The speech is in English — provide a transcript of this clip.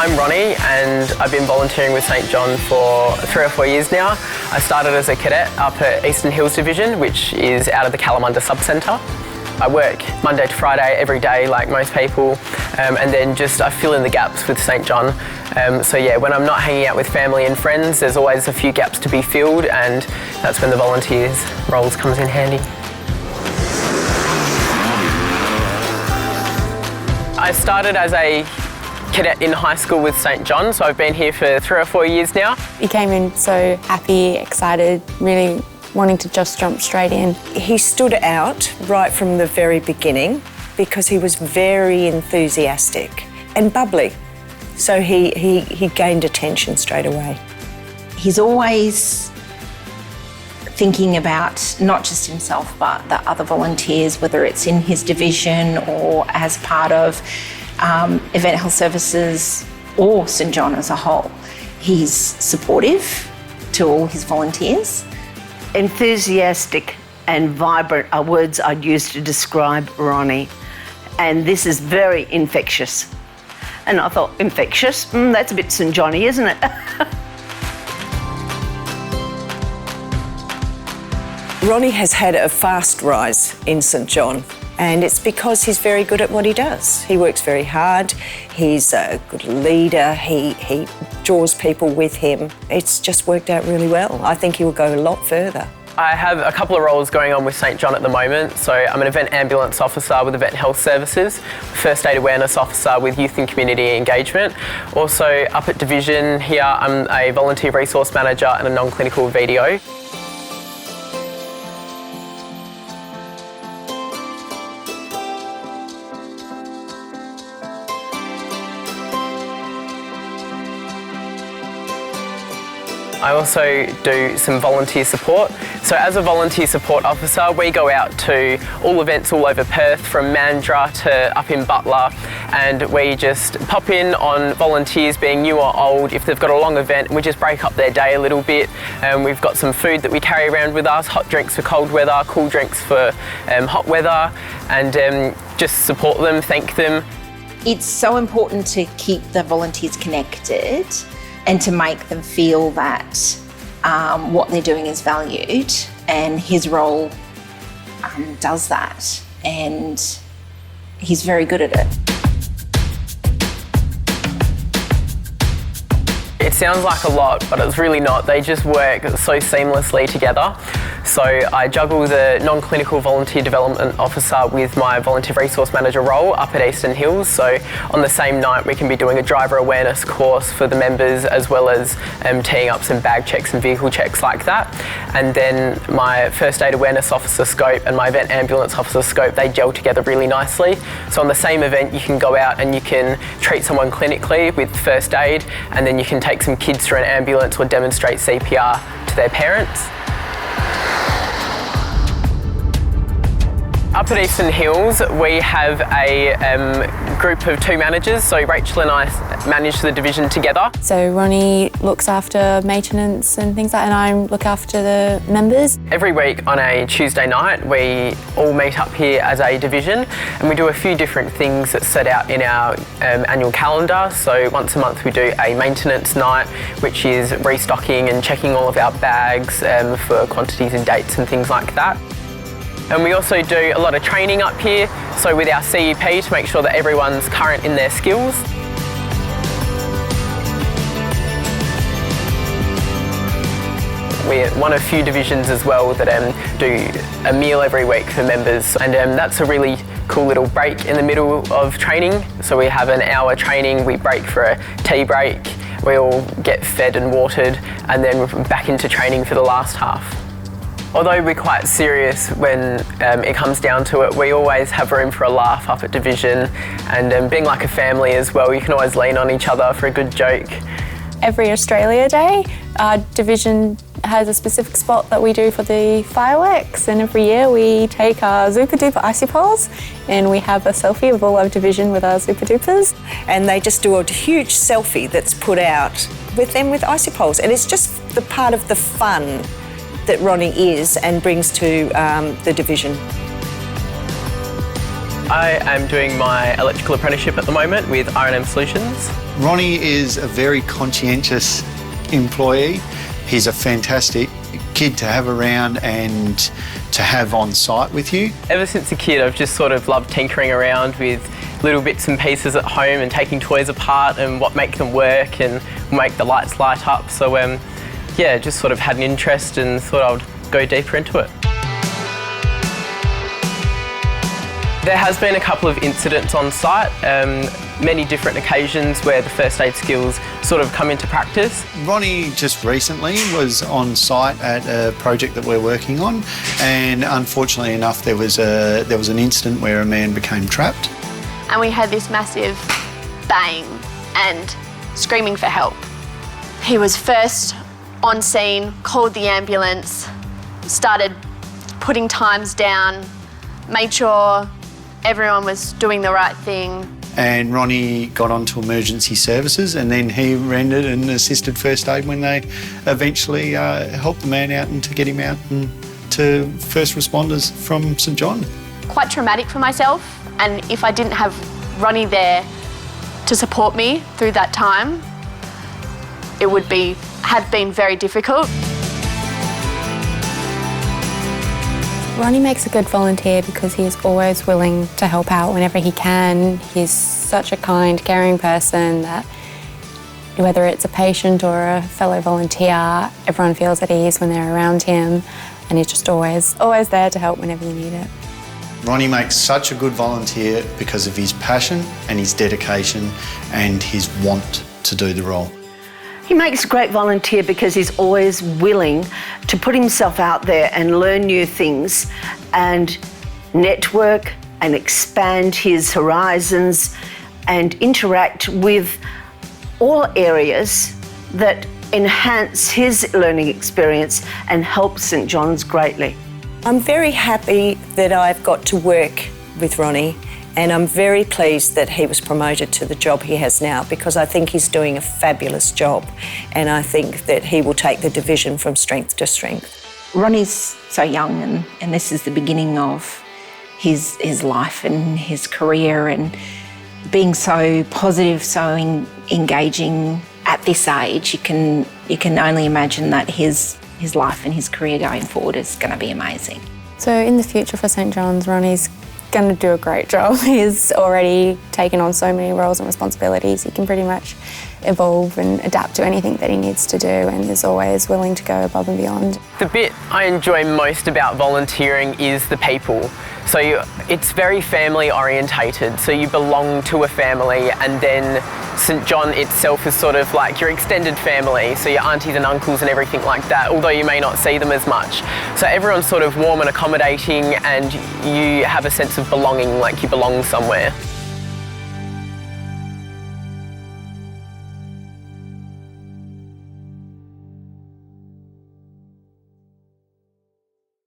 I'm Ronnie and I've been volunteering with St John for 3 or 4 years now. I started as a cadet up at Eastern Hills Division, which is out of the Kalamunda Sub-Centre. I work Monday to Friday every day like most people, and then I fill in the gaps with St John. So yeah, when I'm not hanging out with family and friends, there's always a few gaps to be filled, and that's when the volunteers roles comes in handy. I started as a cadet in high school with St John, so I've been here for 3 or 4 years now. He came in so happy, excited, really wanting to just jump straight in. He stood out right from the very beginning because he was very enthusiastic and bubbly. So he gained attention straight away. He's always thinking about not just himself but the other volunteers, whether it's in his division or as part of Event Health Services or St John as a whole. He's supportive to all his volunteers. Enthusiastic and vibrant are words I'd use to describe Ronnie, and this is very infectious. And I thought, infectious? That's a bit St Johnny, isn't it? Ronnie has had a fast rise in St John, and it's because he's very good at what he does. He works very hard, he's a good leader, he draws people with him. It's just worked out really well. I think he will go a lot further. I have a couple of roles going on with St John at the moment. So I'm an event ambulance officer with Event Health Services, first aid awareness officer with youth and community engagement. Also up at Division here, I'm a volunteer resource manager and a non-clinical VDO. I also do some volunteer support. So as a volunteer support officer, we go out to all events all over Perth, from Mandurah to up in Butler, and we just pop in on volunteers being new or old. If they've got a long event, we just break up their day a little bit. We've got some food that we carry around with us, hot drinks for cold weather, cool drinks for hot weather, and just support them, thank them. It's so important to keep the volunteers connected and to make them feel that what they're doing is valued, and his role does that, and he's very good at it. It sounds like a lot, but it's really not. They just work so seamlessly together. So I juggle the non-clinical volunteer development officer with my volunteer resource manager role up at Eastern Hills. So on the same night we can be doing a driver awareness course for the members, as well as teeing up some bag checks and vehicle checks like that. And then my first aid awareness officer scope and my event ambulance officer scope, they gel together really nicely. So on the same event you can go out and you can treat someone clinically with first aid, and then you can take some kids through an ambulance or demonstrate CPR to their parents. Up at Eastern Hills, we have a group of 2 managers, so Rachel and I manage the division together. So Ronnie looks after maintenance and things like that, and I look after the members. Every week on a Tuesday night, we all meet up here as a division, and we do a few different things that's set out in our annual calendar. So once a month we do a maintenance night, which is restocking and checking all of our bags for quantities and dates and things like that. And we also do a lot of training up here, so with our CEP, to make sure that everyone's current in their skills. We're one of few divisions as well that do a meal every week for members, and that's a really cool little break in the middle of training. So we have an hour training, we break for a tea break, we all get fed and watered, and then we're back into training for the last half. Although we're quite serious when it comes down to it, we always have room for a laugh up at Division, and being like a family as well, you can always lean on each other for a good joke. Every Australia Day, our division has a specific spot that we do for the fireworks, and every year we take our Zooper Duper Icy Poles and we have a selfie of all our division with our Zooper Dupers. And they just do a huge selfie that's put out with them with Icy Poles, and it's just the part of the fun that Ronnie is and brings to the division. I am doing my electrical apprenticeship at the moment with R&M Solutions. Ronnie is a very conscientious employee. He's a fantastic kid to have around and to have on site with you. Ever since a kid, I've just sort of loved tinkering around with little bits and pieces at home and taking toys apart and what make them work and make the lights light up. So yeah, just sort of had an interest and thought I would go deeper into it. There has been a couple of incidents on site, many different occasions where the first aid skills sort of come into practice. Ronnie just recently was on site at a project that we're working on, and unfortunately enough there was an incident where a man became trapped. And we had this massive bang and screaming for help. He was first on scene, called the ambulance, started putting times down, made sure everyone was doing the right thing. And Ronnie got onto emergency services, and then he rendered and assisted first aid when they eventually helped the man out and to get him out and to first responders from St John. Quite traumatic for myself, and if I didn't have Ronnie there to support me through that time, it would have been very difficult. Ronnie makes a good volunteer because he's always willing to help out whenever he can. He's such a kind, caring person that whether it's a patient or a fellow volunteer, everyone feels at ease when they're around him, and he's just always there to help whenever you need it. Ronnie makes such a good volunteer because of his passion and his dedication and his want to do the role. He makes a great volunteer because he's always willing to put himself out there and learn new things and network and expand his horizons and interact with all areas that enhance his learning experience and help St John's greatly. I'm very happy that I've got to work with Ronnie, and I'm very pleased that he was promoted to the job he has now, because I think he's doing a fabulous job, and I think that he will take the division from strength to strength. Ronnie's so young, and this is the beginning of his life and his career, and being so positive, so engaging at this age, you can only imagine that his life and his career going forward is going to be amazing. So in the future for St John's, Ronnie's going to do a great job. He's already taken on so many roles and responsibilities. He can pretty much evolve and adapt to anything that he needs to do, and is always willing to go above and beyond. The bit I enjoy most about volunteering is the people. So it's very family orientated, so you belong to a family, and then St John itself is sort of like your extended family, so your aunties and uncles and everything like that, although you may not see them as much. So everyone's sort of warm and accommodating, and you have a sense of belonging, like you belong somewhere.